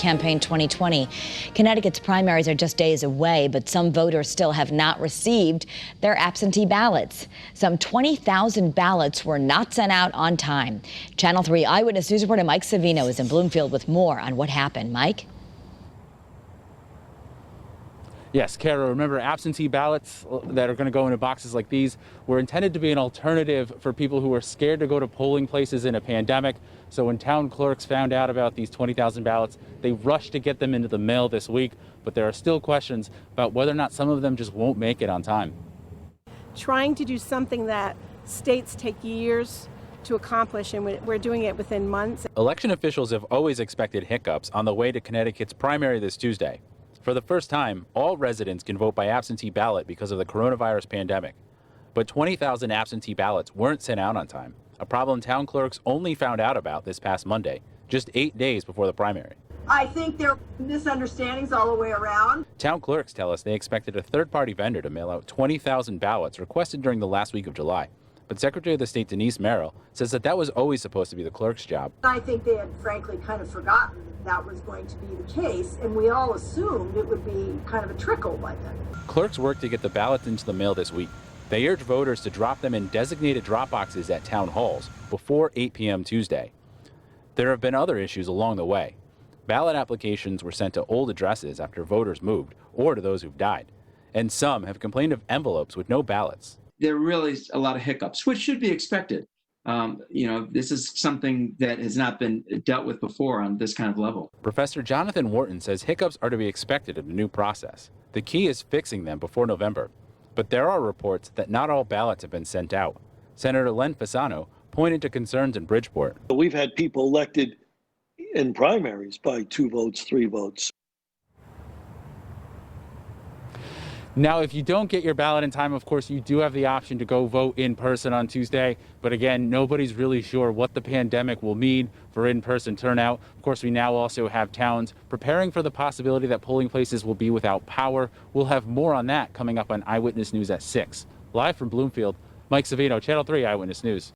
Campaign 2020. Connecticut's primaries are just days away, but some voters still have not received their absentee ballots. Some 20,000 ballots were not sent out on time. Channel 3 Eyewitness News reporter Mike Savino is in Bloomfield with more on what happened. Mike? Yes, Kara, remember absentee ballots that are going to go into boxes like these were intended to be an alternative for people who are scared to go to polling places in a pandemic. So when town clerks found out about these 20,000 ballots, they rushed to get them into the mail this week. But there are still questions about whether or not some of them just won't make it on time. Trying to do something that states take years to accomplish, and we're doing it within months. Election officials have always expected hiccups on the way to Connecticut's primary this Tuesday. For the first time, all residents can vote by absentee ballot because of the coronavirus pandemic. But 20,000 absentee ballots weren't sent out on time, a problem town clerks only found out about this past Monday, just 8 days before the primary. I think there are misunderstandings all the way around. Town clerks tell us they expected a third-party vendor to mail out 20,000 ballots requested during the last week of July. But Secretary of the State Denise Merrill says that was always supposed to be the clerk's job. I think they had frankly kind of forgotten that was going to be the case, and we all assumed it would be kind of a trickle by then. Clerks worked to get the ballots into the mail this week. They urge voters to drop them in designated drop boxes at town halls before 8 p.m. Tuesday. There have been other issues along the way. Ballot applications were sent to old addresses after voters moved, or to those who've died. And some have complained of envelopes with no ballots. There really is a lot of hiccups, which should be expected. This is something that has not been dealt with before on this kind of level. Professor Jonathan Wharton says hiccups are to be expected in the new process. The key is fixing them before November. But there are reports that not all ballots have been sent out. Senator Len Fasano pointed to concerns in Bridgeport. We've had people elected in primaries by 2 votes, 3 votes. Now, if you don't get your ballot in time, of course, you do have the option to go vote in person on Tuesday. But again, nobody's really sure what the pandemic will mean for in-person turnout. Of course, we now also have towns preparing for the possibility that polling places will be without power. We'll have more on that coming up on Eyewitness News at 6. Live from Bloomfield, Mike Savino, Channel 3 Eyewitness News.